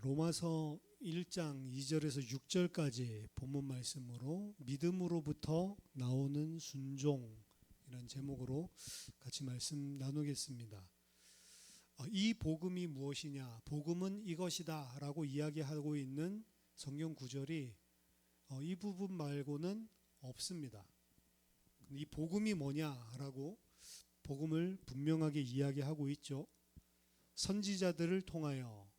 로마서 1장 2절에서 6절까지 본문 말씀으로 믿음으로부터 나오는 순종이라는 제목으로 같이 말씀 나누겠습니다. 이 복음이 무엇이냐? 복음은 이것이다 라고 이야기하고 있는 성경 구절이 이 부분 말고는 없습니다. 이 복음이 뭐냐라고 복음을 분명하게 이야기하고 있죠. 선지자들을 통하여,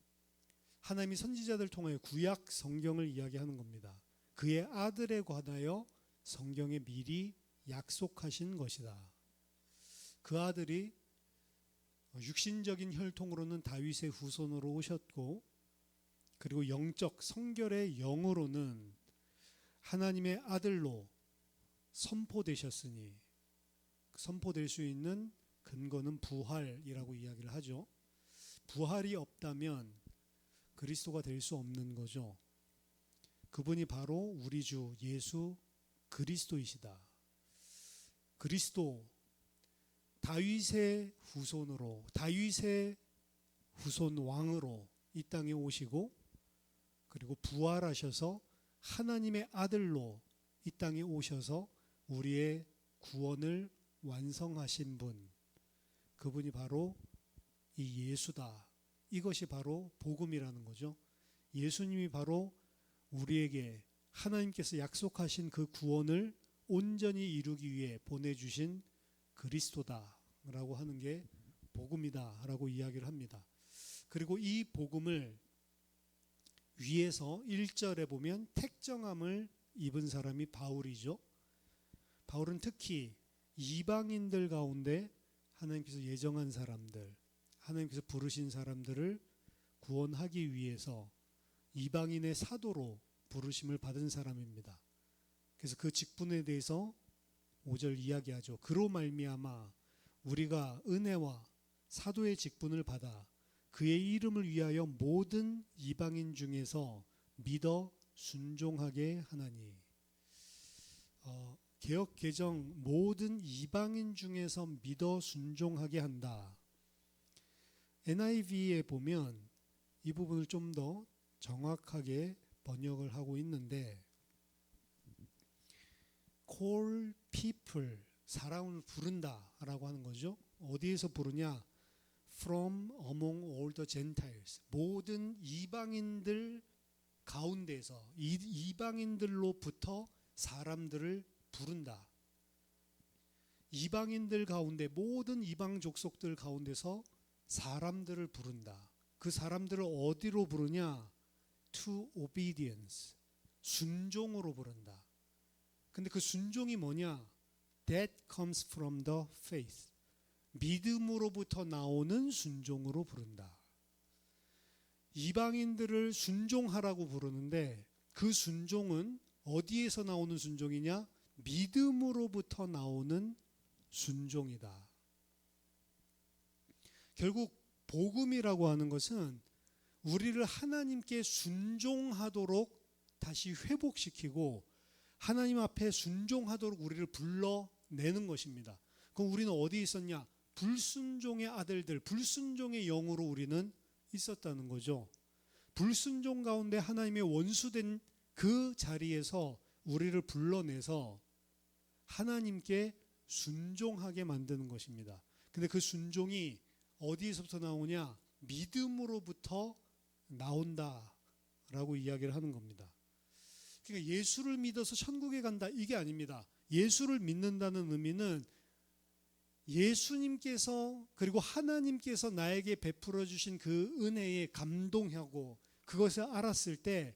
하나님이 선지자들을 통하여 구약 성경을 이야기하는 겁니다. 그의 아들에 관하여 성경에 미리 약속하신 것이다. 그 아들이 육신적인 혈통으로는 다윗의 후손으로 오셨고, 그리고 영적 성결의 영으로는 하나님의 아들로 선포되셨으니, 선포될 수 있는 근거는 부활이라고 이야기를 하죠. 부활이 없다면 그리스도가 될 수 없는 거죠. 그분이 바로 우리 주 예수 그리스도이시다. 그리스도, 다윗의 후손으로, 다윗의 후손 왕으로 이 땅에 오시고, 그리고 부활하셔서 하나님의 아들로 이 땅에 오셔서 우리의 구원을 완성하신 분, 그분이 바로 이 예수다. 이것이 바로 복음이라는 거죠. 예수님이 바로 우리에게 하나님께서 약속하신 그 구원을 온전히 이루기 위해 보내주신 그리스도다라고 하는 게 복음이다라고 이야기를 합니다. 그리고 이 복음을 위에서 1절에 보면 택정함을 입은 사람이 바울이죠. 바울은 특히 이방인들 가운데 하나님께서 예정한 사람들, 하나님께서 부르신 사람들을 구원하기 위해서 이방인의 사도로 부르심을 받은 사람입니다. 그래서 그 직분에 대해서 5절 이야기하죠. 그로 말미암아 우리가 은혜와 사도의 직분을 받아 그의 이름을 위하여 모든 이방인 중에서 믿어 순종하게 하나니. 개역 개정 모든 이방인 중에서 믿어 순종하게 한다. NIV에 보면 이 부분을 좀 더 정확하게 번역을 하고 있는데, call people, 사람을 부른다 라고 하는 거죠. 어디에서 부르냐? From among all the Gentiles, 모든 이방인들 가운데서, 이방인들로부터 사람들을 부른다. 이방인들 가운데, 모든 이방 족속들 가운데서 사람들을 부른다. 그 사람들을 어디로 부르냐? To obedience, 순종으로 부른다. 근데 그 순종이 뭐냐? That comes from the faith, 믿음으로부터 나오는 순종으로 부른다. 이방인들을 순종하라고 부르는데 그 순종은 어디에서 나오는 순종이냐? 믿음으로부터 나오는 순종이다. 결국 복음이라고 하는 것은 우리를 하나님께 순종하도록 다시 회복시키고 하나님 앞에 순종하도록 우리를 불러내는 것입니다. 그럼 우리는 어디에 있었냐? 불순종의 아들들, 불순종의 영으로 우리는 있었다는 거죠. 불순종 가운데 하나님의 원수된 그 자리에서 우리를 불러내서 하나님께 순종하게 만드는 것입니다. 근데 그 순종이 어디에서부터 나오냐? 믿음으로부터 나온다라고 이야기를 하는 겁니다. 그러니까 예수를 믿어서 천국에 간다, 이게 아닙니다. 예수를 믿는다는 의미는 예수님께서, 그리고 하나님께서 나에게 베풀어 주신 그 은혜에 감동하고 그것을 알았을 때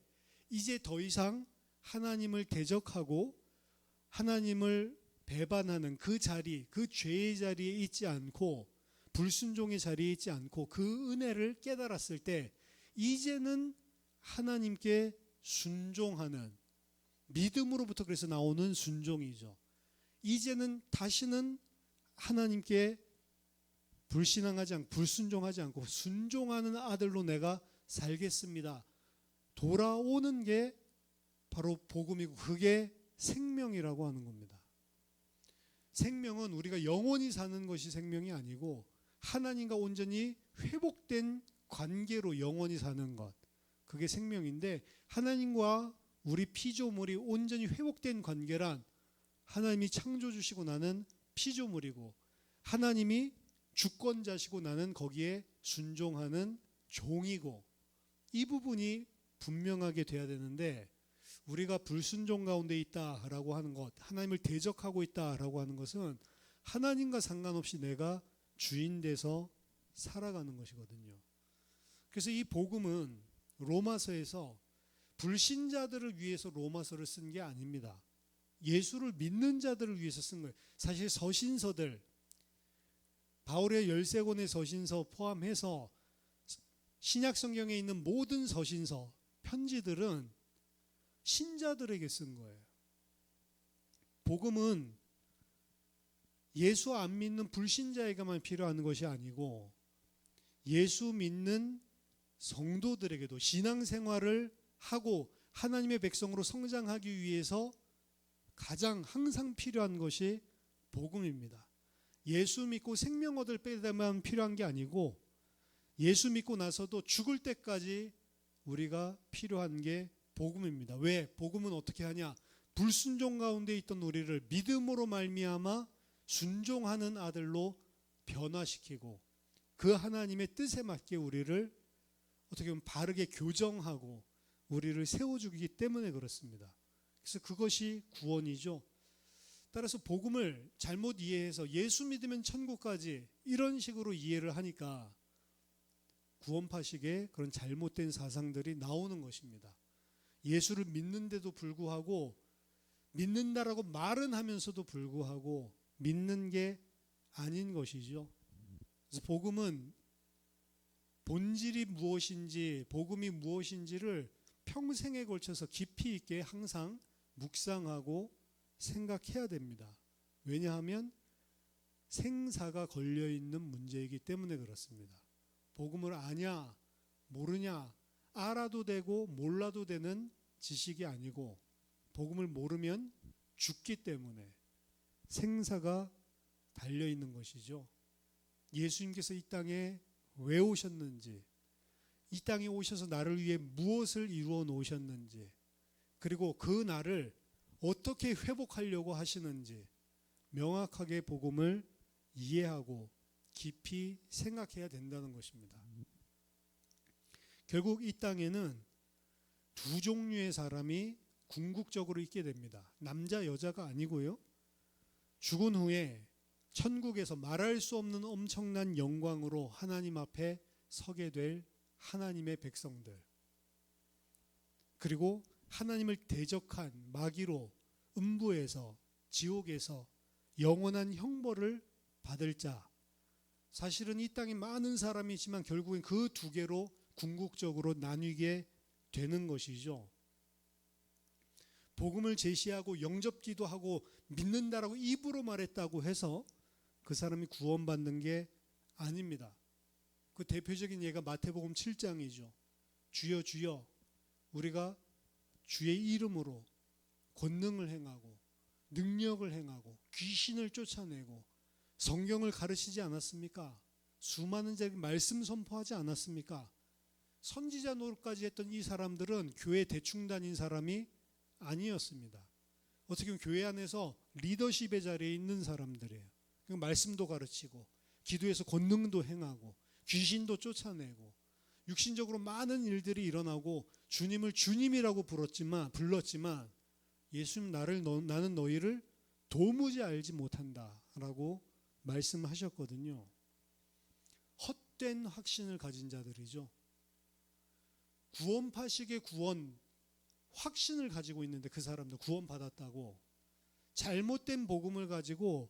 이제 더 이상 하나님을 대적하고 하나님을 배반하는 그 자리, 그 죄의 자리에 있지 않고, 불순종의 자리에 있지 않고 그 은혜를 깨달았을 때 이제는 하나님께 순종하는, 믿음으로부터 그래서 나오는 순종이죠. 이제는 다시는 하나님께 불신앙하지 않고 불순종하지 않고 순종하는 아들로 내가 살겠습니다. 돌아오는 게 바로 복음이고 그게 생명이라고 하는 겁니다. 생명은 우리가 영원히 사는 것이 생명이 아니고 하나님과 온전히 회복된 관계로 영원히 사는 것, 그게 생명인데, 하나님과 우리 피조물이 온전히 회복된 관계란 하나님이 창조주시고 나는 피조물이고 하나님이 주권자시고 나는 거기에 순종하는 종이고, 이 부분이 분명하게 돼야 되는데, 우리가 불순종 가운데 있다라고 하는 것, 하나님을 대적하고 있다라고 하는 것은 하나님과 상관없이 내가 주인 돼서 살아가는 것이거든요. 그래서 이 복음은 로마서에서 불신자들을 위해서 로마서를 쓴 게 아닙니다. 예수를 믿는 자들을 위해서 쓴 거예요. 사실 서신서들, 바울의 13권의 서신서 포함해서 신약 성경에 있는 모든 서신서, 편지들은 신자들에게 쓴 거예요. 복음은 예수 안 믿는 불신자에게만 필요한 것이 아니고 예수 믿는 성도들에게도 신앙생활을 하고 하나님의 백성으로 성장하기 위해서 가장 항상 필요한 것이 복음입니다. 예수 믿고 생명 얻을 때만 필요한 게 아니고 예수 믿고 나서도 죽을 때까지 우리가 필요한 게 복음입니다. 왜? 복음은 어떻게 하냐? 불순종 가운데 있던 우리를 믿음으로 말미암아 순종하는 아들로 변화시키고 그 하나님의 뜻에 맞게 우리를 어떻게 보면 바르게 교정하고 우리를 세워주기 때문에 그렇습니다. 그래서 그것이 구원이죠. 따라서 복음을 잘못 이해해서 예수 믿으면 천국까지 이런 식으로 이해를 하니까 구원파식의 그런 잘못된 사상들이 나오는 것입니다. 예수를 믿는데도 불구하고, 믿는다라고 말은 하면서도 불구하고 믿는 게 아닌 것이죠. 그래서 복음은 본질이 무엇인지, 복음이 무엇인지를 평생에 걸쳐서 깊이 있게 항상 묵상하고 생각해야 됩니다. 왜냐하면 생사가 걸려있는 문제이기 때문에 그렇습니다. 복음을 아냐 모르냐, 알아도 되고 몰라도 되는 지식이 아니고 복음을 모르면 죽기 때문에 생사가 달려있는 것이죠. 예수님께서 이 땅에 왜 오셨는지, 이 땅에 오셔서 나를 위해 무엇을 이루어 놓으셨는지, 그리고 그 나를 어떻게 회복하려고 하시는지 명확하게 복음을 이해하고 깊이 생각해야 된다는 것입니다. 결국 이 땅에는 두 종류의 사람이 궁극적으로 있게 됩니다. 남자 여자가 아니고요. 죽은 후에 천국에서 말할 수 없는 엄청난 영광으로 하나님 앞에 서게 될 하나님의 백성들, 그리고 하나님을 대적한 마귀로 음부에서, 지옥에서 영원한 형벌을 받을 자. 사실은 이 땅에 많은 사람이 있지만 결국엔 그 두 개로 궁극적으로 나뉘게 되는 것이죠. 복음을 제시하고 영접기도 하고 믿는다라고 입으로 말했다고 해서 그 사람이 구원받는 게 아닙니다. 그 대표적인 예가 마태복음 7장이죠. 주여 주여, 우리가 주의 이름으로 권능을 행하고 능력을 행하고 귀신을 쫓아내고 성경을 가르치지 않았습니까? 수많은 자에게 말씀 선포하지 않았습니까? 선지자 노릇까지 했던 이 사람들은 교회 대충 다닌 사람이 아니었습니다. 어떻게 보면 교회 안에서 리더십의 자리에 있는 사람들이에요. 말씀도 가르치고 기도에서 권능도 행하고 귀신도 쫓아내고 육신적으로 많은 일들이 일어나고 주님을 주님이라고 불렀지만 예수님 나는 너희를 도무지 알지 못한다라고 말씀하셨거든요. 헛된 확신을 가진 자들이죠. 구원파식의 구원 확신을 가지고 있는데 그 사람들 구원 받았다고 잘못된 복음을 가지고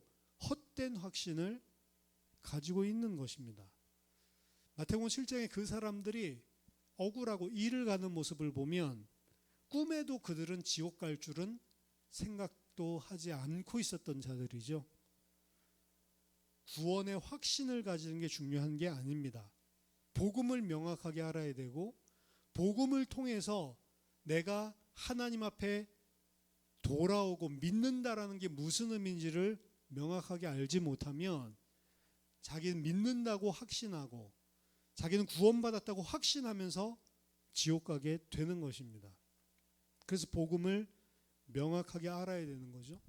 헛된 확신을 가지고 있는 것입니다. 마태복음 7장에 그 사람들이 억울하고 이를 가는 모습을 보면 꿈에도 그들은 지옥 갈 줄은 생각도 하지 않고 있었던 자들이죠. 구원의 확신을 가지는 게 중요한 게 아닙니다. 복음을 명확하게 알아야 되고 복음을 통해서 내가 하나님 앞에 돌아오고 믿는다라는 게 무슨 의미인지를 명확하게 알지 못하면 자기는 믿는다고 확신하고 자기는 구원받았다고 확신하면서 지옥 가게 되는 것입니다. 그래서 복음을 명확하게 알아야 되는 거죠.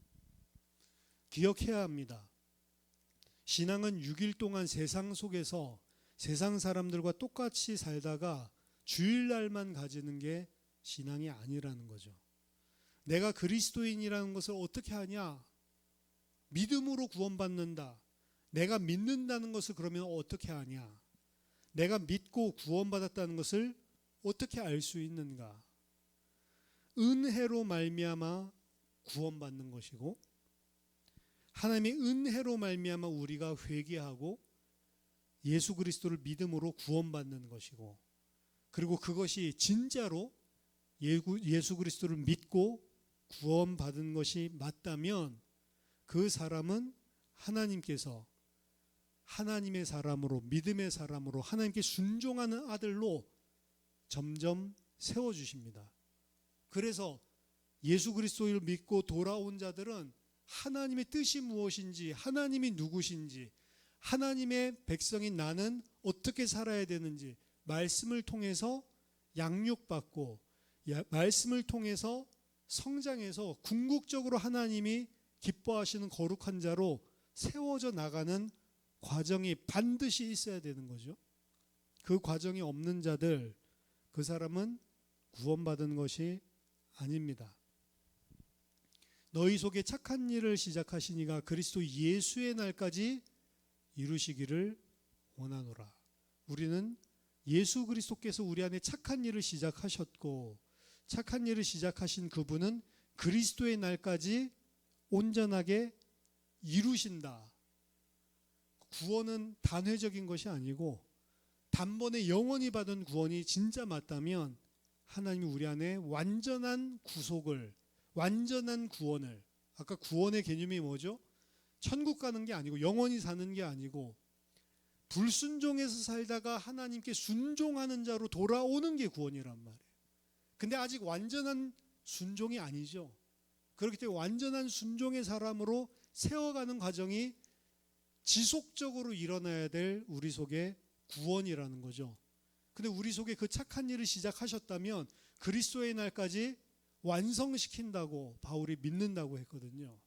기억해야 합니다. 신앙은 6일 동안 세상 속에서 세상 사람들과 똑같이 살다가 주일날만 가지는 게 신앙이 아니라는 거죠. 내가 그리스도인이라는 것을 어떻게 하냐? 믿음으로 구원받는다. 내가 믿는다는 것을 그러면 어떻게 하냐? 내가 믿고 구원받았다는 것을 어떻게 알 수 있는가? 은혜로 말미암아 구원받는 것이고, 하나님의 은혜로 말미암아 우리가 회개하고 예수 그리스도를 믿음으로 구원받는 것이고, 그리고 그것이 진짜로 예수 그리스도를 믿고 구원받은 것이 맞다면 그 사람은 하나님께서 하나님의 사람으로, 믿음의 사람으로, 하나님께 순종하는 아들로 점점 세워주십니다. 그래서 예수 그리스도를 믿고 돌아온 자들은 하나님의 뜻이 무엇인지, 하나님이 누구신지, 하나님의 백성인 나는 어떻게 살아야 되는지 말씀을 통해서 양육받고, 말씀을 통해서 성장해서 궁극적으로 하나님이 기뻐하시는 거룩한 자로 세워져 나가는 과정이 반드시 있어야 되는 거죠. 그 과정이 없는 자들, 그 사람은 구원받은 것이 아닙니다. 너희 속에 착한 일을 시작하신 이가 그리스도 예수의 날까지 이루시기를 원하노라. 우리는 예수 그리스도께서 우리 안에 착한 일을 시작하셨고, 착한 일을 시작하신 그분은 그리스도의 날까지 온전하게 이루신다. 구원은 단회적인 것이 아니고 단번에 영원히 받은 구원이 진짜 맞다면 하나님이 우리 안에 완전한 구속을, 완전한 구원을, 아까 구원의 개념이 뭐죠? 천국 가는 게 아니고 영원히 사는 게 아니고 불순종해서 살다가 하나님께 순종하는 자로 돌아오는 게 구원이란 말이에요. 근데 아직 완전한 순종이 아니죠. 그렇기 때문에 완전한 순종의 사람으로 세워가는 과정이 지속적으로 일어나야 될 우리 속에 구원이라는 거죠. 근데 우리 속에 그 착한 일을 시작하셨다면 그리스도의 날까지 완성시킨다고 바울이 믿는다고 했거든요.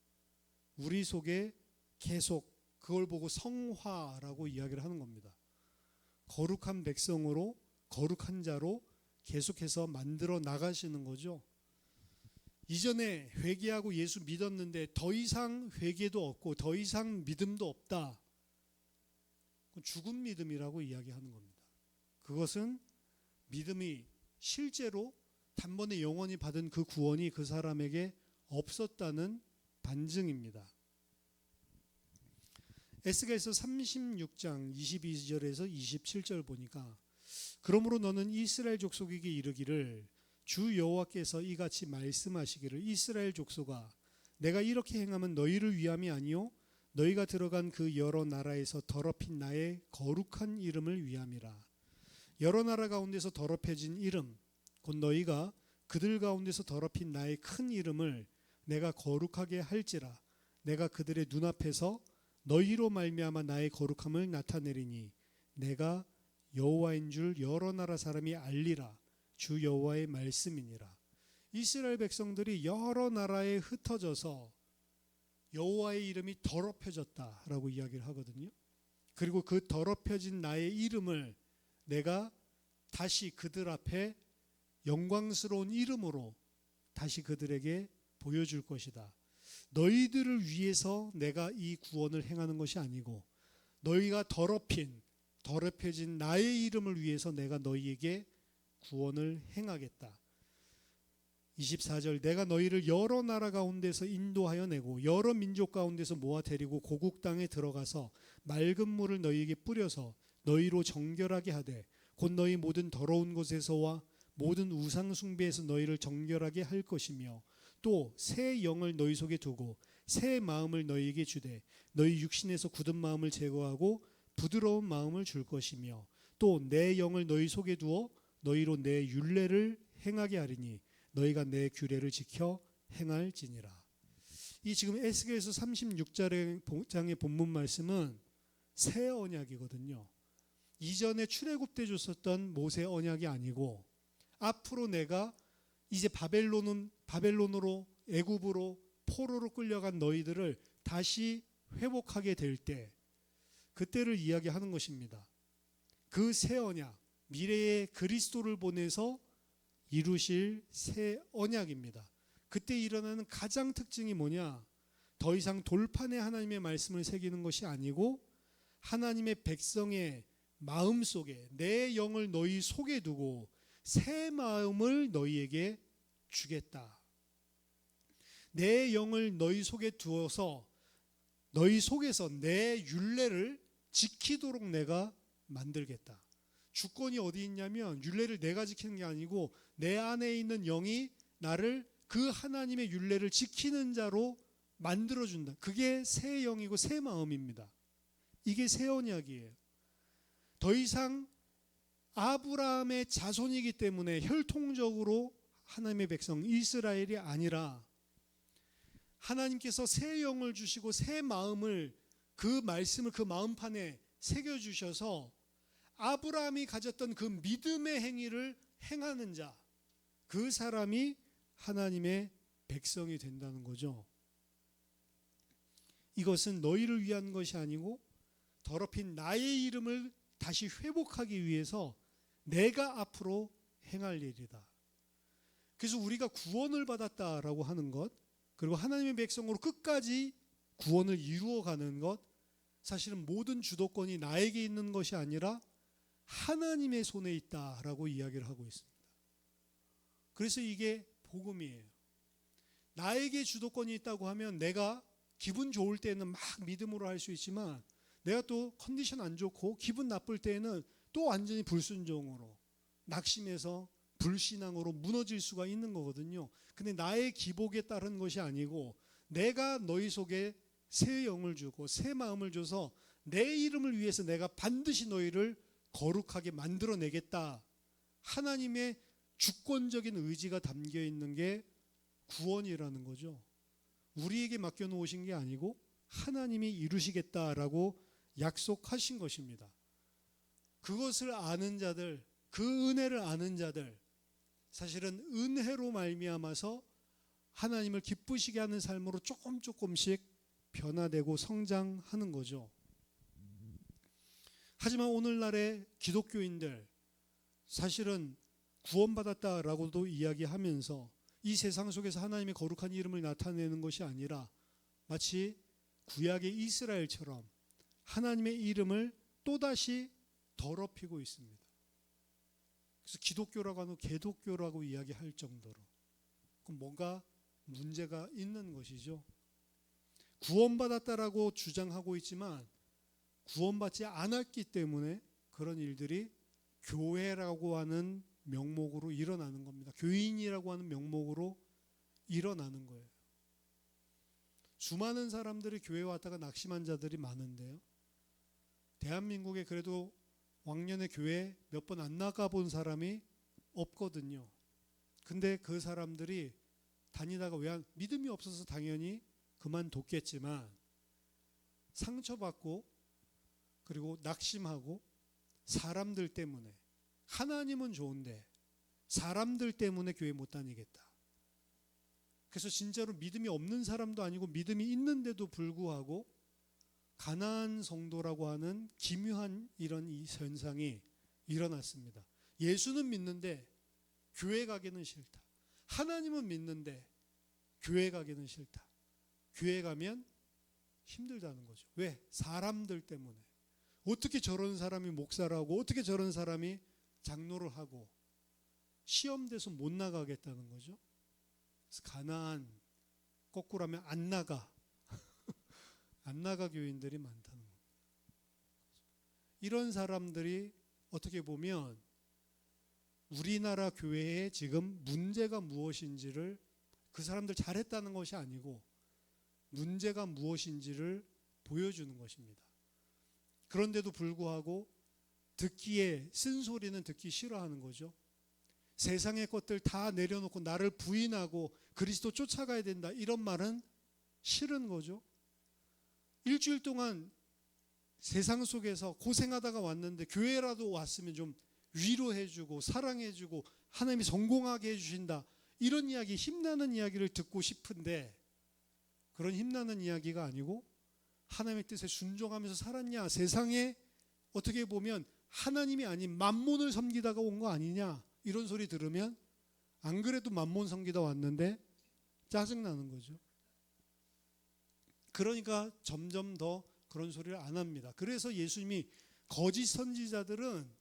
우리 속에 계속 그걸 보고 성화라고 이야기를 하는 겁니다. 거룩한 백성으로, 거룩한 자로 계속해서 만들어 나가시는 거죠. 이전에 회개하고 예수 믿었는데 더 이상 회개도 없고 더 이상 믿음도 없다. 죽은 믿음이라고 이야기하는 겁니다. 그것은 믿음이 실제로 단번에 영원히 받은 그 구원이 그 사람에게 없었다는 반증입니다. 에스겔서 36장 22절에서 27절 보니까, 그러므로 너는 이스라엘 족속에게 이르기를 주 여호와께서 이같이 말씀하시기를, 이스라엘 족속아, 내가 이렇게 행하면 너희를 위함이 아니요 너희가 들어간 그 여러 나라에서 더럽힌 나의 거룩한 이름을 위함이라. 여러 나라 가운데서 더럽혀진 이름, 곧 너희가 그들 가운데서 더럽힌 나의 큰 이름을 내가 거룩하게 할지라. 내가 그들의 눈앞에서 너희로 말미암아 나의 거룩함을 나타내리니 내가 여호와인 줄 여러 나라 사람이 알리라. 주 여호와의 말씀이니라. 이스라엘 백성들이 여러 나라에 흩어져서 여호와의 이름이 더럽혀졌다라고 이야기를 하거든요. 그리고 그 더럽혀진 나의 이름을 내가 다시 그들 앞에 영광스러운 이름으로 다시 그들에게 보여줄 것이다. 너희들을 위해서 내가 이 구원을 행하는 것이 아니고 너희가 더럽혀진 나의 이름을 위해서 내가 너희에게 구원을 행하겠다. 24절, 내가 너희를 여러 나라 가운데서 인도하여 내고 여러 민족 가운데서 모아 데리고 고국 땅에 들어가서 맑은 물을 너희에게 뿌려서 너희로 정결하게 하되 곧 너희 모든 더러운 곳에서와 모든 우상 숭배에서 너희를 정결하게 할 것이며, 또 새 영을 너희 속에 두고 새 마음을 너희에게 주되 너희 육신에서 굳은 마음을 제거하고 부드러운 마음을 줄 것이며, 또 내 영을 너희 속에 두어 너희로 내 율례를 행하게 하리니 너희가 내 규례를 지켜 행할지니라. 이 지금 에스겔서 36장의 본문 말씀은 새 언약이거든요. 이전에 출애굽 때 줬었던 모세 언약이 아니고 앞으로 내가 이제 바벨론으로 애굽으로 포로로 끌려간 너희들을 다시 회복하게 될 때, 그때를 이야기하는 것입니다. 그 새 언약, 미래의 그리스도를 보내서 이루실 새 언약입니다. 그때 일어나는 가장 특징이 뭐냐? 더 이상 돌판에 하나님의 말씀을 새기는 것이 아니고 하나님의 백성의 마음 속에 내 영을 너희 속에 두고 새 마음을 너희에게 주겠다. 내 영을 너희 속에 두어서 너희 속에서 내 율례를 지키도록 내가 만들겠다. 주권이 어디 있냐면 율례를 내가 지키는 게 아니고 내 안에 있는 영이 나를 그 하나님의 율례를 지키는 자로 만들어준다. 그게 새 영이고 새 마음입니다. 이게 새 언약이에요. 더 이상 아브라함의 자손이기 때문에 혈통적으로 하나님의 백성 이스라엘이 아니라 하나님께서 새 영을 주시고 새 마음을, 그 말씀을 그 마음판에 새겨주셔서 아브라함이 가졌던 그 믿음의 행위를 행하는 자, 그 사람이 하나님의 백성이 된다는 거죠. 이것은 너희를 위한 것이 아니고 더럽힌 나의 이름을 다시 회복하기 위해서 내가 앞으로 행할 일이다. 그래서 우리가 구원을 받았다라고 하는 것, 그리고 하나님의 백성으로 끝까지 구원을 이루어가는 것, 사실은 모든 주도권이 나에게 있는 것이 아니라 하나님의 손에 있다라고 이야기를 하고 있습니다. 그래서 이게 복음이에요. 나에게 주도권이 있다고 하면 내가 기분 좋을 때는 막 믿음으로 할 수 있지만 내가 또 컨디션 안 좋고 기분 나쁠 때에는 또 완전히 불순종으로 낙심해서 불신앙으로 무너질 수가 있는 거거든요. 근데 나의 기복에 따른 것이 아니고 내가 너희 속에 새 영을 주고 새 마음을 줘서 내 이름을 위해서 내가 반드시 너희를 거룩하게 만들어내겠다. 하나님의 주권적인 의지가 담겨 있는 게 구원이라는 거죠. 우리에게 맡겨놓으신 게 아니고 하나님이 이루시겠다라고 약속하신 것입니다. 그것을 아는 자들, 그 은혜를 아는 자들, 사실은 은혜로 말미암아서 하나님을 기쁘시게 하는 삶으로 조금씩 변화되고 성장하는 거죠. 하지만 오늘날의 기독교인들, 사실은 구원받았다라고도 이야기하면서 이 세상 속에서 하나님의 거룩한 이름을 나타내는 것이 아니라 마치 구약의 이스라엘처럼 하나님의 이름을 또다시 더럽히고 있습니다. 그래서 기독교라고 하는 개독교라고 이야기할 정도로, 그럼 뭔가 문제가 있는 것이죠. 구원받았다라고 주장하고 있지만 구원받지 않았기 때문에 그런 일들이 교회라고 하는 명목으로 일어나는 겁니다. 교인이라고 하는 명목으로 일어나는 거예요. 수많은 사람들이 교회에 왔다가 낙심한 자들이 많은데요. 대한민국에 그래도 왕년에 교회 몇 번 안 나가본 사람이 없거든요. 근데 그 사람들이 다니다가 믿음이 없어서 당연히 그만뒀겠지만 상처받고 그리고 낙심하고 사람들 때문에, 하나님은 좋은데 사람들 때문에 교회 못 다니겠다. 그래서 진짜로 믿음이 없는 사람도 아니고 믿음이 있는데도 불구하고 가나안 성도라고 하는 기묘한 이런 이 현상이 일어났습니다. 예수는 믿는데 교회 가기는 싫다. 하나님은 믿는데 교회 가기는 싫다. 교회 가면 힘들다는 거죠. 왜? 사람들 때문에. 어떻게 저런 사람이 목사를 하고 어떻게 저런 사람이 장로를 하고 시험돼서 못 나가겠다는 거죠. 그래서 가나안, 거꾸로 하면 안 나가 교인들이 많다는 겁니다. 이런 사람들이 어떻게 보면 우리나라 교회에 지금 문제가 무엇인지를, 그 사람들 잘했다는 것이 아니고 문제가 무엇인지를 보여주는 것입니다. 그런데도 불구하고 듣기에 쓴소리는 듣기 싫어하는 거죠. 세상의 것들 다 내려놓고 나를 부인하고 그리스도 쫓아가야 된다, 이런 말은 싫은 거죠. 일주일 동안 세상 속에서 고생하다가 왔는데 교회라도 왔으면 좀 위로해주고 사랑해주고 하나님이 성공하게 해주신다, 이런 이야기, 힘나는 이야기를 듣고 싶은데 그런 힘나는 이야기가 아니고 하나님의 뜻에 순종하면서 살았냐, 세상에 어떻게 보면 하나님이 아닌 만몬을 섬기다가 온 거 아니냐, 이런 소리 들으면 안 그래도 만몬 섬기다 왔는데 짜증나는 거죠. 그러니까 점점 더 그런 소리를 안 합니다. 그래서 예수님이 거짓 선지자들은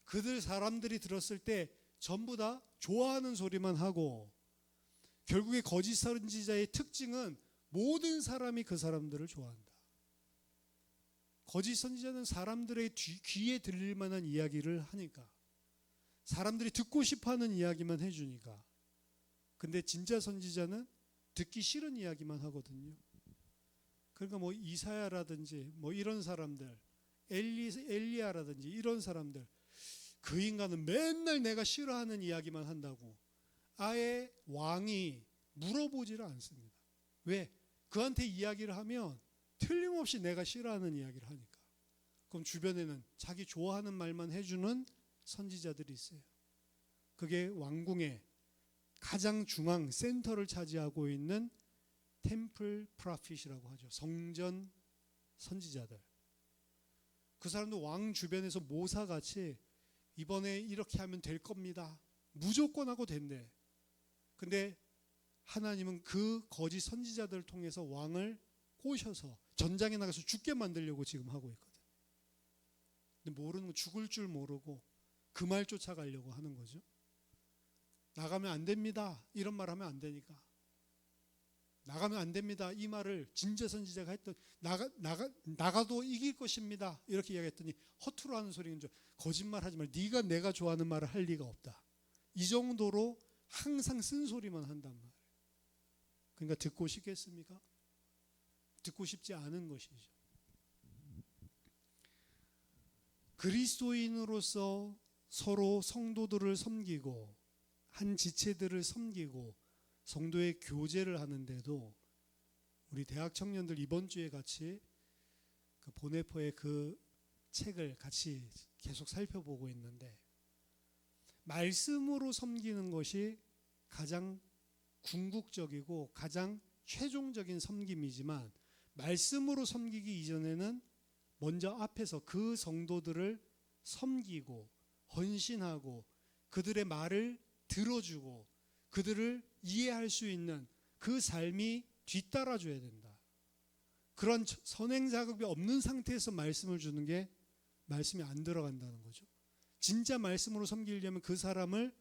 그들 사람들이 들었을 때 전부 다 좋아하는 소리만 하고, 결국에 거짓 선지자의 특징은 모든 사람이 그 사람들을 좋아한다. 거짓 선지자는 사람들의 귀에 들릴 만한 이야기를 하니까, 사람들이 듣고 싶어하는 이야기만 해주니까. 근데 진짜 선지자는 듣기 싫은 이야기만 하거든요. 그러니까 뭐 이사야라든지 뭐 이런 사람들, 엘리야라든지 이런 사람들, 그 인간은 맨날 내가 싫어하는 이야기만 한다고 아예 왕이 물어보지를 않습니다. 왜? 그한테 이야기를 하면 틀림없이 내가 싫어하는 이야기를 하니까. 그럼 주변에는 자기 좋아하는 말만 해주는 선지자들이 있어요. 그게 왕궁의 가장 중앙 센터를 차지하고 있는 템플 프로핏이라고 하죠. 성전 선지자들. 그 사람도 왕 주변에서 모사같이 이번에 이렇게 하면 될 겁니다, 무조건 하고 된대. 근데 하나님은 그 거짓 선지자들을 통해서 왕을 꼬셔서 전장에 나가서 죽게 만들려고 지금 하고 있거든. 근데 모르는 거, 죽을 줄 모르고 그 말 쫓아가려고 하는 거죠. 나가면 안 됩니다, 이런 말 하면 안 되니까. 나가면 안 됩니다, 이 말을 진짜 선지자가 했더니 나가도 이길 것입니다 이렇게 이야기했더니 허투루 하는 소리인 줄, 거짓말하지 말, 네가 내가 좋아하는 말을 할 리가 없다, 이 정도로 항상 쓴소리만 한단 말이에요. 그러니까 듣고 싶겠습니까? 듣고 싶지 않은 것이죠. 그리스도인으로서 서로 성도들을 섬기고 한 지체들을 섬기고 성도의 교제를 하는데도 우리 대학 청년들 이번 주에 같이 그 보네포의 그 책을 같이 계속 살펴보고 있는데, 말씀으로 섬기는 것이 가장 궁극적이고 가장 최종적인 섬김이지만, 말씀으로 섬기기 이전에는 먼저 앞에서 그 성도들을 섬기고 헌신하고 그들의 말을 들어주고 그들을 이해할 수 있는 그 삶이 뒤따라줘야 된다. 그런 선행 작업이 없는 상태에서 말씀을 주는 게 말씀이 안 들어간다는 거죠. 진짜 말씀으로 섬기려면 그 사람을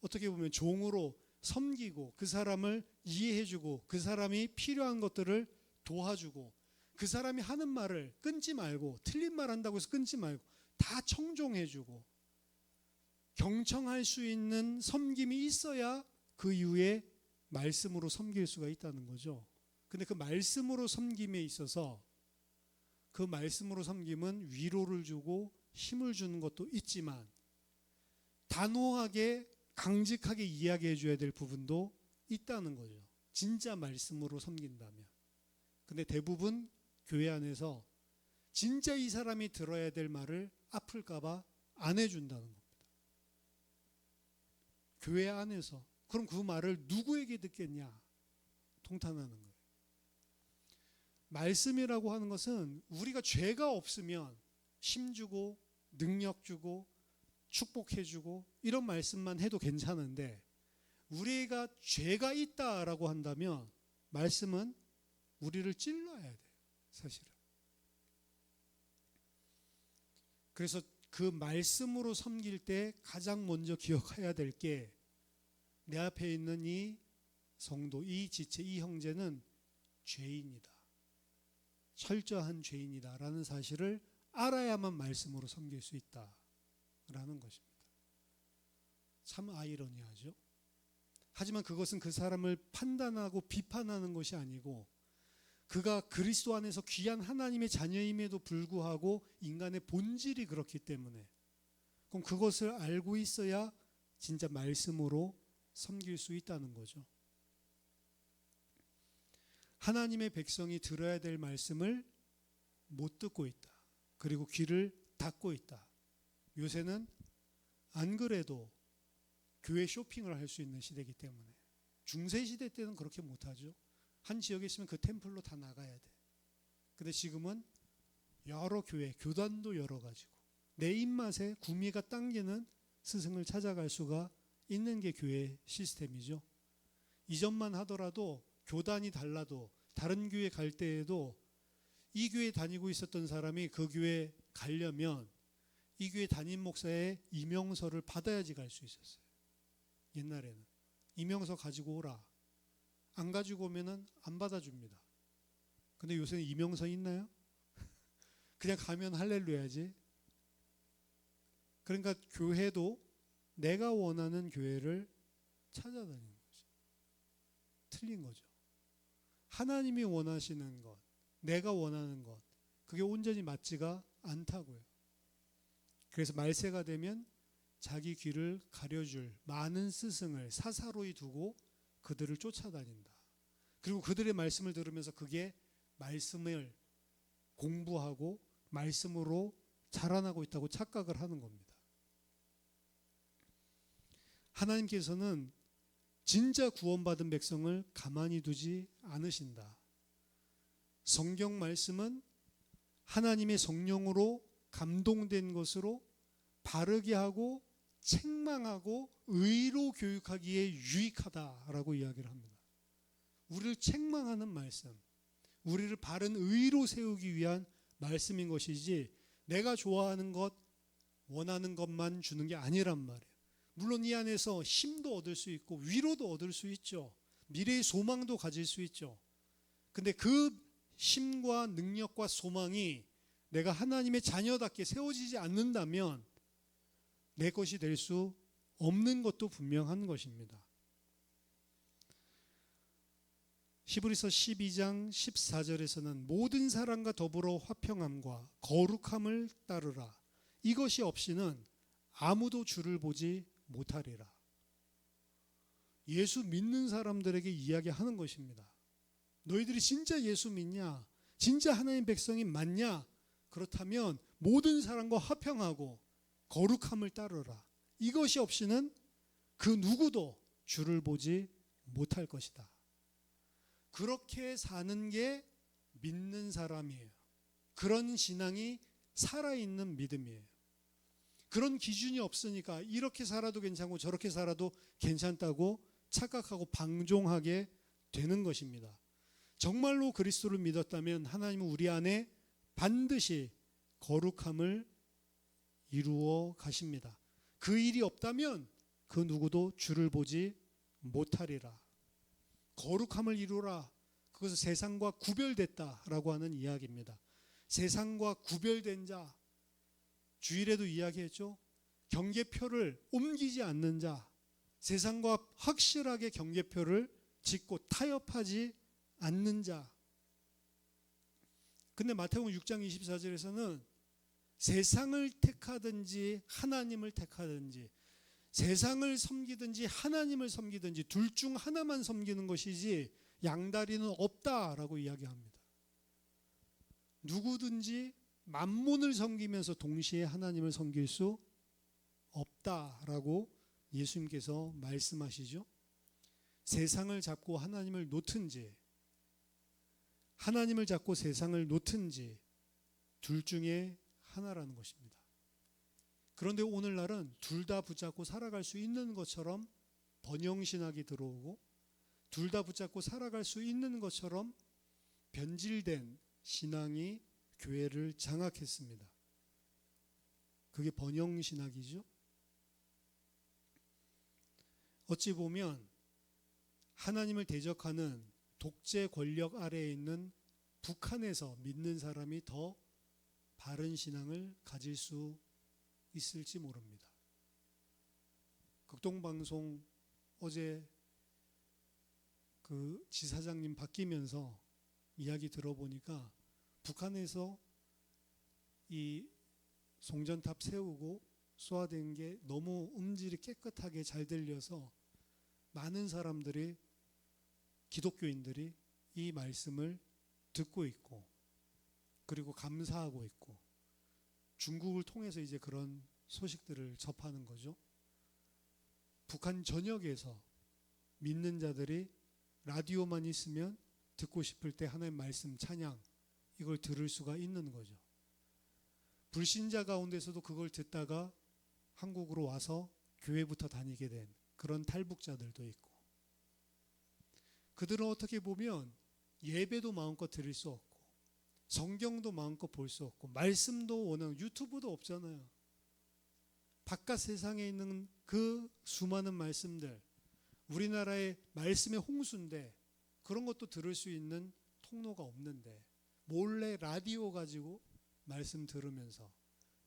어떻게 보면 종으로 섬기고 그 사람을 이해해주고 그 사람이 필요한 것들을 도와주고 그 사람이 하는 말을 끊지 말고, 틀린 말 한다고 해서 끊지 말고 다 청종해주고 경청할 수 있는 섬김이 있어야 그 이후에 말씀으로 섬길 수가 있다는 거죠. 근데 그 말씀으로 섬김에 있어서 그 말씀으로 섬김은 위로를 주고 힘을 주는 것도 있지만 단호하게 강직하게 이야기해 줘야 될 부분도 있다는 거죠. 진짜 말씀으로 섬긴다면. 근데 대부분 교회 안에서 진짜 이 사람이 들어야 될 말을 아플까 봐 안 해준다는 겁니다. 교회 안에서. 그럼 그 말을 누구에게 듣겠냐? 통탄하는 거예요. 말씀이라고 하는 것은 우리가 죄가 없으면 힘주고 능력 주고 축복해 주고 이런 말씀만 해도 괜찮은데, 우리가 죄가 있다라고 한다면 말씀은 우리를 찔러야 돼요, 사실은. 그래서 그 말씀으로 섬길 때 가장 먼저 기억해야 될 게, 내 앞에 있는 이 성도, 이 지체, 이 형제는 죄인이다, 철저한 죄인이다 라는 사실을 알아야만 말씀으로 섬길 수 있다라는 것입니다. 참 아이러니하죠. 하지만 그것은 그 사람을 판단하고 비판하는 것이 아니고, 그가 그리스도 안에서 귀한 하나님의 자녀임에도 불구하고 인간의 본질이 그렇기 때문에, 그럼 그것을 알고 있어야 진짜 말씀으로 섬길 수 있다는 거죠. 하나님의 백성이 들어야 될 말씀을 못 듣고 있다. 그리고 귀를 닫고 있다. 요새는 안 그래도 교회 쇼핑을 할 수 있는 시대이기 때문에. 중세 시대 때는 그렇게 못하죠. 한 지역에 있으면 그 템플로 다 나가야 돼. 근데 지금은 여러 교회, 교단도 여러 가지고 내 입맛에 구미가 당기는 스승을 찾아갈 수가 있는 게 교회 시스템이죠. 이전만 하더라도 교단이 달라도 다른 교회 갈 때에도 이 교회 다니고 있었던 사람이 그 교회 가려면 이 교회 담임 목사의 임명서를 받아야지 갈 수 있었어요. 옛날에는 임명서 가지고 오라. 안 가지고 오면은 안 받아줍니다. 근데 요새는 임명서 있나요? 그냥 가면 할렐루야지. 그러니까 교회도 내가 원하는 교회를 찾아다니는 거죠. 틀린 거죠. 하나님이 원하시는 것, 내가 원하는 것, 그게 온전히 맞지가 않다고요. 그래서 말세가 되면 자기 귀를 가려줄 많은 스승을 사사로이 두고 그들을 쫓아다닌다. 그리고 그들의 말씀을 들으면서 그게 말씀을 공부하고 말씀으로 자라나고 있다고 착각을 하는 겁니다. 하나님께서는 진짜 구원받은 백성을 가만히 두지 않으신다. 성경 말씀은 하나님의 성령으로 감동된 것으로 바르게 하고 책망하고 의로 교육하기에 유익하다라고 이야기를 합니다. 우리를 책망하는 말씀, 우리를 바른 의로 세우기 위한 말씀인 것이지 내가 좋아하는 것, 원하는 것만 주는 게 아니란 말이에요. 물론 이 안에서 힘도 얻을 수 있고 위로도 얻을 수 있죠. 미래의 소망도 가질 수 있죠. 근데 그 힘과 능력과 소망이 내가 하나님의 자녀답게 세워지지 않는다면 내 것이 될 수 없는 것도 분명한 것입니다. 히브리서 12장 14절에서는 모든 사람과 더불어 화평함과 거룩함을 따르라. 이것이 없이는 아무도 주를 보지 못하리라. 예수 믿는 사람들에게 이야기하는 것입니다. 너희들이 진짜 예수 믿냐? 진짜 하나님 백성이 맞냐? 그렇다면 모든 사람과 화평하고 거룩함을 따르라. 이것이 없이는 그 누구도 주를 보지 못할 것이다. 그렇게 사는 게 믿는 사람이에요. 그런 신앙이 살아있는 믿음이에요. 그런 기준이 없으니까 이렇게 살아도 괜찮고 저렇게 살아도 괜찮다고 착각하고 방종하게 되는 것입니다. 정말로 그리스도를 믿었다면 하나님은 우리 안에 반드시 거룩함을 이루어 가십니다. 그 일이 없다면 그 누구도 주를 보지 못하리라. 거룩함을 이루라. 그것은 세상과 구별됐다라고 하는 이야기입니다. 세상과 구별된 자, 주일에도 이야기했죠. 경계표를 옮기지 않는 자, 세상과 확실하게 경계표를 짓고 타협하지 않는 자. 근데 마태복음 6장 24절에서는 세상을 택하든지 하나님을 택하든지 세상을 섬기든지 하나님을 섬기든지 둘 중 하나만 섬기는 것이지 양다리는 없다라고 이야기합니다. 누구든지 만몬을 섬기면서 동시에 하나님을 섬길 수 없다라고 예수님께서 말씀하시죠. 세상을 잡고 하나님을 놓든지 하나님을 잡고 세상을 놓든지 둘 중에 하나라는 것입니다. 그런데 오늘날은 둘 다 붙잡고 살아갈 수 있는 것처럼 번영신학이 들어오고 둘 다 붙잡고 살아갈 수 있는 것처럼 변질된 신앙이 교회를 장악했습니다. 그게 번영신학이죠. 어찌 보면 하나님을 대적하는 독재 권력 아래에 있는 북한에서 믿는 사람이 더 바른 신앙을 가질 수 있을지 모릅니다. 극동방송 어제 그 지사장님 바뀌면서 이야기 들어보니까 북한에서 이 송전탑 세우고 쏘아댄 게 너무 음질이 깨끗하게 잘 들려서 많은 사람들이 기독교인들이 이 말씀을 듣고 있고 그리고 감사하고 있고 중국을 통해서 이제 그런 소식들을 접하는 거죠. 북한 전역에서 믿는 자들이 라디오만 있으면 듣고 싶을 때 하나님 말씀 찬양 이걸 들을 수가 있는 거죠. 불신자 가운데서도 그걸 듣다가 한국으로 와서 교회부터 다니게 된 그런 탈북자들도 있고, 그들은 어떻게 보면 예배도 마음껏 드릴 수 없고 성경도 마음껏 볼 수 없고 말씀도 워낙 유튜브도 없잖아요. 바깥 세상에 있는 그 수많은 말씀들, 우리나라의 말씀의 홍수인데 그런 것도 들을 수 있는 통로가 없는데 몰래 라디오 가지고 말씀 들으면서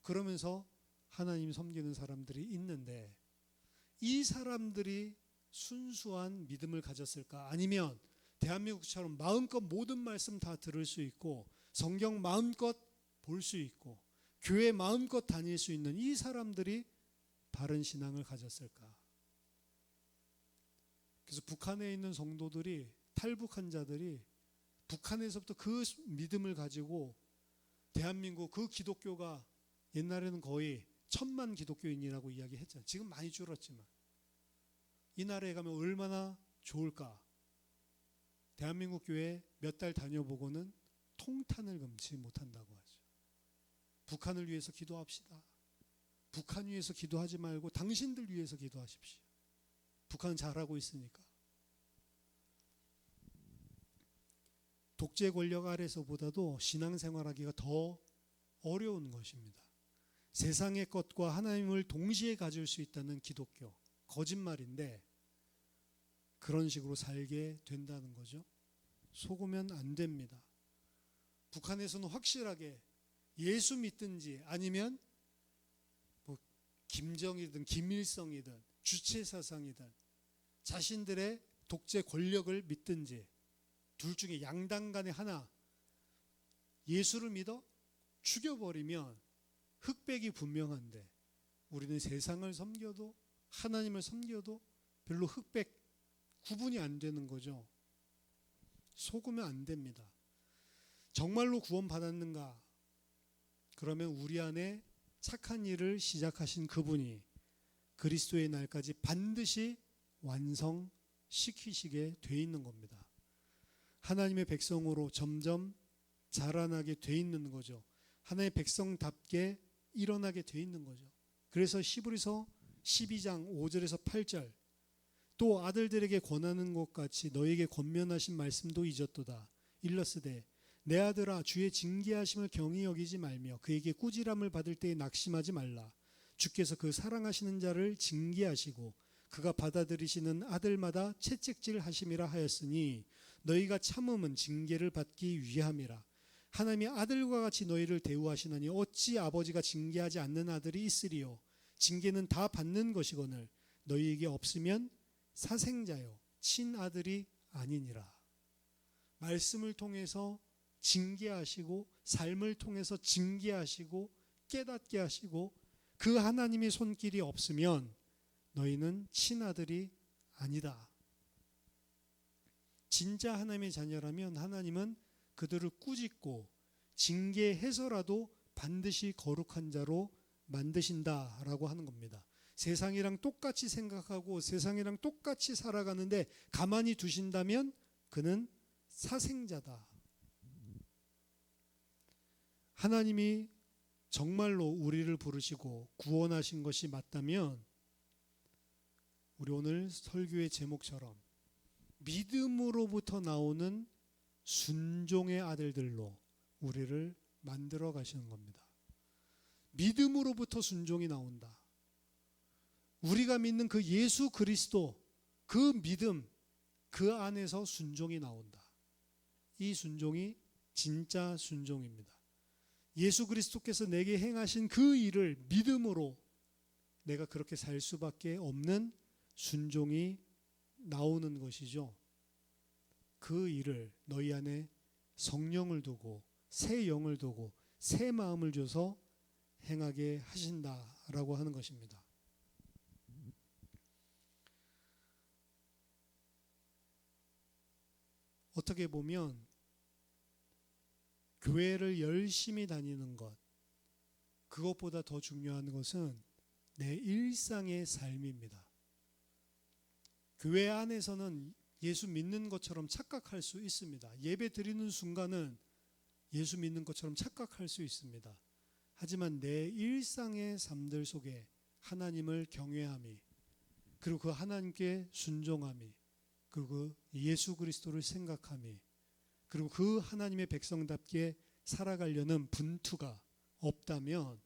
그러면서 하나님 섬기는 사람들이 있는데, 이 사람들이 순수한 믿음을 가졌을까? 아니면 대한민국처럼 마음껏 모든 말씀 다 들을 수 있고 성경 마음껏 볼 수 있고 교회 마음껏 다닐 수 있는 이 사람들이 바른 신앙을 가졌을까? 그래서 북한에 있는 성도들이, 탈북한 자들이 북한에서부터 그 믿음을 가지고 대한민국 그 기독교가 옛날에는 거의 1000만 기독교인이라고 이야기했잖아요. 지금 많이 줄었지만 이 나라에 가면 얼마나 좋을까? 대한민국 교회 몇 달 다녀보고는 통탄을 금치 못한다고 하죠. 북한을 위해서 기도합시다. 북한 위해서 기도하지 말고 당신들 위해서 기도하십시오. 북한은 잘하고 있으니까. 독재 권력 아래서보다도 신앙생활하기가 더 어려운 것입니다. 세상의 것과 하나님을 동시에 가질 수 있다는 기독교, 거짓말인데 그런 식으로 살게 된다는 거죠. 속으면 안 됩니다. 북한에서는 확실하게 예수 믿든지 아니면 뭐 김정이든 김일성이든 주체사상이든 자신들의 독재 권력을 믿든지 둘 중에 양당 간에 하나, 예수를 믿어 죽여버리면 흑백이 분명한데 우리는 세상을 섬겨도 하나님을 섬겨도 별로 흑백 구분이 안 되는 거죠. 속으면 안 됩니다. 정말로 구원받았는가? 그러면 우리 안에 착한 일을 시작하신 그분이 그리스도의 날까지 반드시 완성시키시게 돼 있는 겁니다. 하나님의 백성으로 점점 자라나게 돼 있는 거죠. 하나님의 백성답게 일어나게 돼 있는 거죠. 그래서 히브리서 12장 5절에서 8절, 또 아들들에게 권하는 것 같이 너에게 권면하신 말씀도 잊었도다. 일러스되 내 아들아 주의 징계하심을 경히 여기지 말며 그에게 꾸지람을 받을 때에 낙심하지 말라. 주께서 그 사랑하시는 자를 징계하시고 그가 받아들이시는 아들마다 채찍질 하심이라 하였으니 너희가 참음은 징계를 받기 위함이라. 하나님이 아들과 같이 너희를 대우하시나니 어찌 아버지가 징계하지 않는 아들이 있으리요. 징계는 다 받는 것이거늘 너희에게 없으면 사생자요 친아들이 아니니라. 말씀을 통해서 징계하시고 삶을 통해서 징계하시고 깨닫게 하시고 그 하나님의 손길이 없으면 너희는 친아들이 아니다. 진짜 하나님의 자녀라면 하나님은 그들을 꾸짖고 징계해서라도 반드시 거룩한 자로 만드신다라고 하는 겁니다. 세상이랑 똑같이 생각하고 세상이랑 똑같이 살아가는데 가만히 두신다면 그는 사생자다. 하나님이 정말로 우리를 부르시고 구원하신 것이 맞다면 우리 오늘 설교의 제목처럼 믿음으로부터 나오는 순종의 아들들로 우리를 만들어 가시는 겁니다. 믿음으로부터 순종이 나온다. 우리가 믿는 그 예수 그리스도, 그 믿음, 그 안에서 순종이 나온다. 이 순종이 진짜 순종입니다. 예수 그리스도께서 내게 행하신 그 일을 믿음으로 내가 그렇게 살 수밖에 없는 순종이 나오는 것이죠. 그 일을 너희 안에 성령을 두고 새 영을 두고 새 마음을 줘서 행하게 하신다라고 하는 것입니다. 어떻게 보면 교회를 열심히 다니는 것, 그것보다 더 중요한 것은 내 일상의 삶입니다. 교회 안에서는 예수 믿는 것처럼 착각할 수 있습니다. 예배 드리는 순간은 예수 믿는 것처럼 착각할 수 있습니다. 하지만 내 일상의 삶들 속에 하나님을 경외함이, 그리고 그 하나님께 순종함이, 그리고 그 예수 그리스도를 생각함이, 그리고 그 하나님의 백성답게 살아가려는 분투가 없다면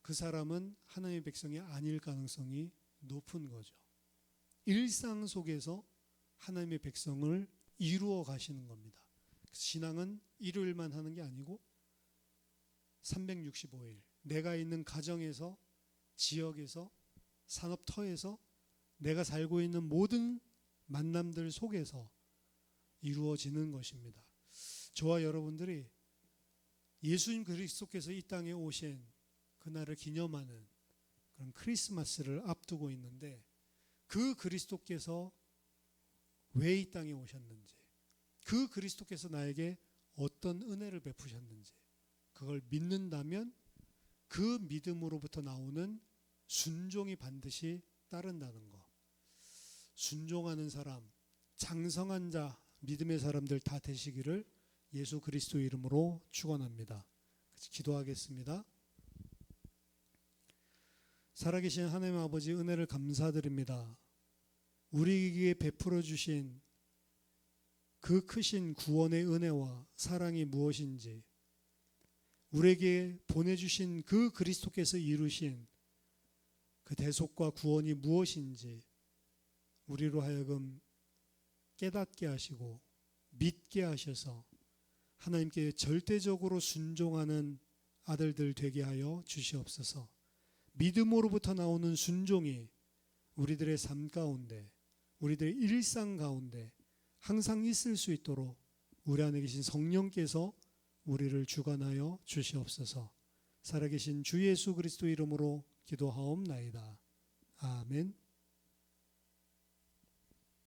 그 사람은 하나님의 백성이 아닐 가능성이 높은 거죠. 일상 속에서 하나님의 백성을 이루어 가시는 겁니다. 신앙은 일요일만 하는 게 아니고 365일 내가 있는 가정에서, 지역에서, 산업터에서, 내가 살고 있는 모든 만남들 속에서 이루어지는 것입니다. 저와 여러분들이 예수님 그리스도께서 이 땅에 오신 그날을 기념하는 그런 크리스마스를 앞두고 있는데, 그 그리스도께서 왜 이 땅에 오셨는지, 그 그리스도께서 나에게 어떤 은혜를 베푸셨는지, 그걸 믿는다면 그 믿음으로부터 나오는 순종이 반드시 따른다는 것. 순종하는 사람, 장성한 자, 믿음의 사람들 다 되시기를 예수 그리스도 이름으로 축원합니다. 기도하겠습니다. 살아계신 하나님 아버지, 은혜를 감사드립니다. 우리에게 베풀어 주신 그 크신 구원의 은혜와 사랑이 무엇인지, 우리에게 보내주신 그 그리스도께서 이루신 그 대속과 구원이 무엇인지 우리로 하여금 깨닫게 하시고 믿게 하셔서 하나님께 절대적으로 순종하는 아들들 되게 하여 주시옵소서. 믿음으로부터 나오는 순종이 우리들의 삶 가운데, 우리들의 일상 가운데 항상 있을 수 있도록 우리 안에 계신 성령께서 우리를 주관하여 주시옵소서. 살아계신 주 예수 그리스도 이름으로 기도하옵나이다. 아멘.